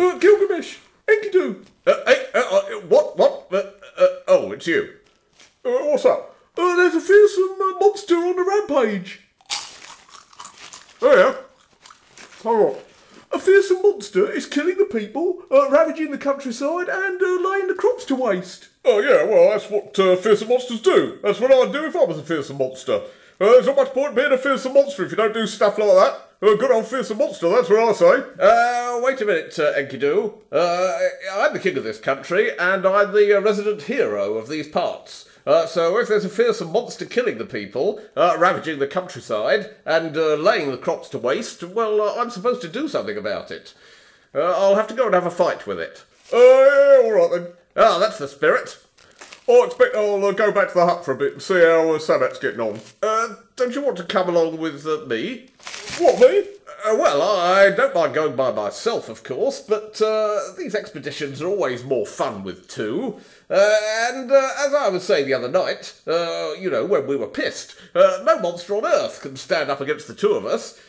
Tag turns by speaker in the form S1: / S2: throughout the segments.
S1: Gilgamesh! Enkidu!
S2: What? Oh, it's you.
S1: What's up? There's a fearsome monster on the rampage.
S2: Oh, yeah?
S1: Hold on. A fearsome monster is killing the people, ravaging the countryside and laying the crops to waste.
S2: Oh, yeah, well, that's what fearsome monsters do. That's what I'd do if I was a fearsome monster. There's not much point being a fearsome monster if you don't do stuff like that. Good old fearsome monster, that's what I say. Wait a minute, Enkidu. I'm the king of this country, and I'm the resident hero of these parts. So if there's a fearsome monster killing the people, ravaging the countryside, and laying the crops to waste, well, I'm supposed to do something about it. I'll have to go and have a fight with it. Yeah, all right then. Ah, that's the spirit. I expect I'll go back to the hut for a bit and see how Samhat's getting on. Don't you want to come along with me? What, me? Well, I don't mind going by myself, of course, but these expeditions are always more fun with two. And as I was saying the other night, you know, when we were pissed, no monster on Earth can stand up against the two of us.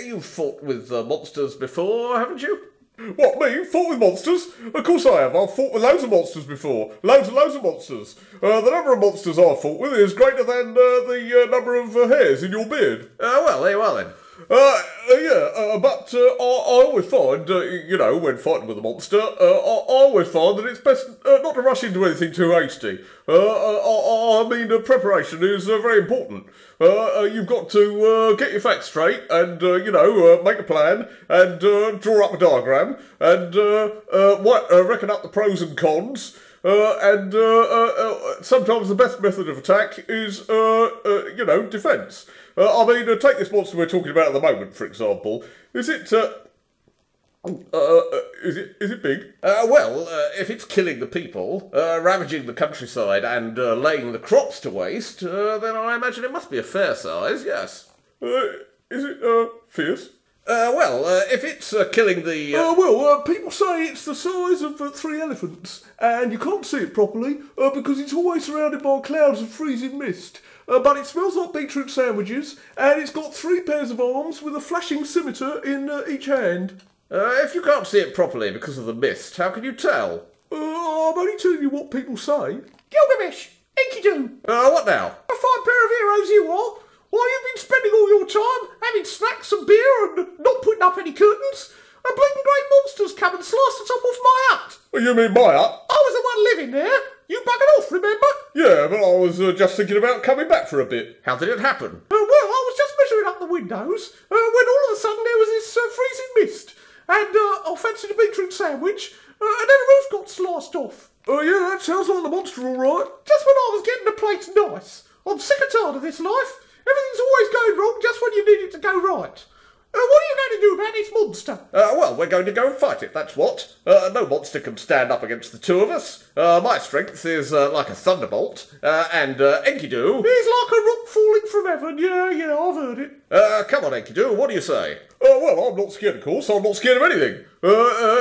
S2: You've fought with monsters before, haven't you? What, me? Fought with monsters? Of course I have. I've fought with loads of monsters before. Loads and loads of monsters. The number of monsters I've fought with is greater than the number of hairs in your beard. Well, there you are then. But I always find, you know, when fighting with a monster, I always find that it's best not to rush into anything too hasty. I mean, preparation is very important. You've got to get your facts straight and, you know, make a plan and draw up a diagram and reckon up the pros and cons. And sometimes the best method of attack is, you know, defence. I mean, take this monster we're talking about at the moment, for example. Is it big? Well, if it's killing the people, ravaging the countryside and laying the crops to waste, then I imagine it must be a fair size, yes. Is it fierce? If it's killing the...
S1: people say it's the size of 3 elephants, and you can't see it properly, because it's always surrounded by clouds of freezing mist. But it smells like beetroot sandwiches, and it's got 3 pairs of arms with a flashing scimitar in each hand.
S2: If you can't see it properly because of the mist, how can you tell?
S1: I'm only telling you what people say.
S3: Gilgamesh! Enkidu!
S2: What now?
S3: A fine pair of heroes you are! Why, you've been spending all your time having snacks and beer and not putting up any curtains, and bleeding great monsters come and slice the top off my hut.
S2: You mean my hut?
S3: I was the one living there. You buggered off, remember?
S2: Yeah, but I was just thinking about coming back for a bit. How did it happen?
S3: Well, I was just measuring up the windows when all of a sudden there was this freezing mist, and I fancied a beetroot sandwich, and then the roof got sliced off.
S1: Yeah, that sounds like the monster, all right.
S3: Just when I was getting the place nice. I'm sick and tired of this life. Everything's always going wrong just when you need it to go right. What are you going to do about this monster?
S2: Well, we're going to go and fight it, that's what. No monster can stand up against the two of us. My strength is like a thunderbolt, and Enkidu...
S3: He's like a rock falling from heaven, yeah, I've heard it.
S2: Come on, Enkidu, what do you say? Well, I'm not scared, of course. I'm not scared of anything.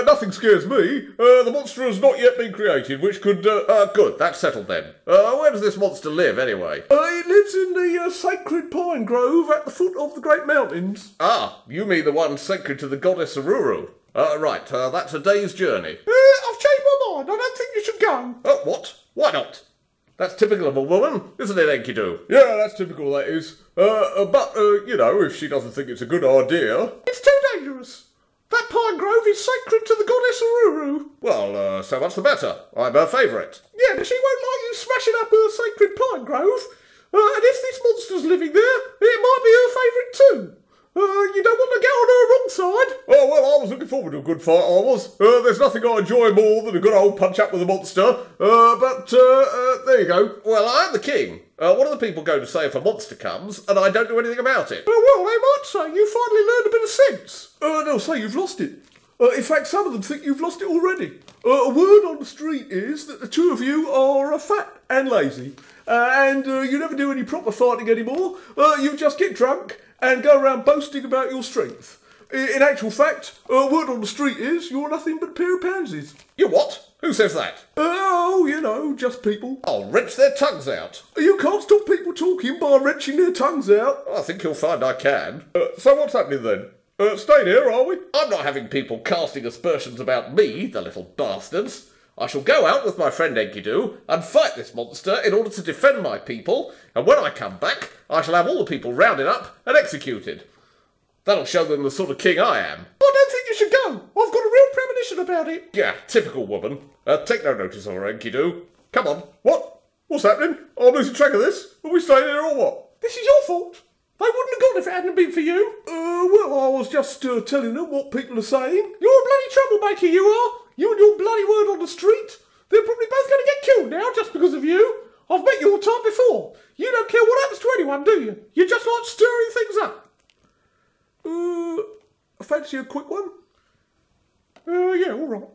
S2: Nothing scares me. The monster has not yet been created, which could... Good, that's settled then. Where does this monster live, anyway?
S1: It lives in the sacred pine grove at the foot of the Great Mountains.
S2: Ah, you mean the one sacred to the Goddess Aruru. Right, that's a day's journey.
S3: I've changed my mind. I don't think you should go.
S2: What? Why not? That's typical of a woman, isn't it, Enkidu?
S1: Yeah, that's typical, that is. But, you know, if she doesn't think it's a good idea...
S3: It's too dangerous. That pine grove is sacred to the Goddess Aruru.
S2: Well, so much the better. I'm her favourite.
S3: Yeah, but she won't like you smashing up her sacred pine grove. And if this monster's living there, it might be her favourite too. You don't want to get on her wrong side.
S2: Oh, well, I was looking forward to a good fight, I was. There's nothing I enjoy more than a good old punch-up with a monster. But there you go. Well, I'm the king. What are the people going to say if a monster comes and I don't do anything about it?
S3: Well, they might say you finally learned a bit of sense.
S1: They'll say you've lost it. In fact, some of them think you've lost it already. A word on the street is that the two of you are fat and lazy. And you never do any proper fighting anymore. You just get drunk and go around boasting about your strength. In actual fact, word on the street is you're nothing but a pair of pansies.
S2: You what? Who says that?
S1: Oh, you know, just people.
S2: I'll wrench their tongues out.
S1: You can't stop people talking by wrenching their tongues out.
S2: I think you'll find I can. So what's happening then? Staying here, are we?
S4: I'm not having people casting aspersions about me, the little bastards. I shall go out with my friend Enkidu and fight this monster in order to defend my people, and when I come back, I shall have all the people rounded up and executed. That'll show them the sort of king I am.
S3: I don't think you should go. I've got a real premonition about it.
S2: Yeah, typical woman. Take no notice of her, Enkidu. Come on. What? What's happening? I'm losing track of this. Are we staying here or what?
S3: This is your fault. They wouldn't have gone if it hadn't been for you.
S1: Well, I was just telling them what people are saying.
S3: You're a bloody troublemaker, you are. You and your bloody word on the street. They're probably both going to get killed now just because of you. I've met your type before. You don't care what happens to anyone, do you? You just like stirring things up.
S1: Fancy a quick one?
S3: Yeah, all right.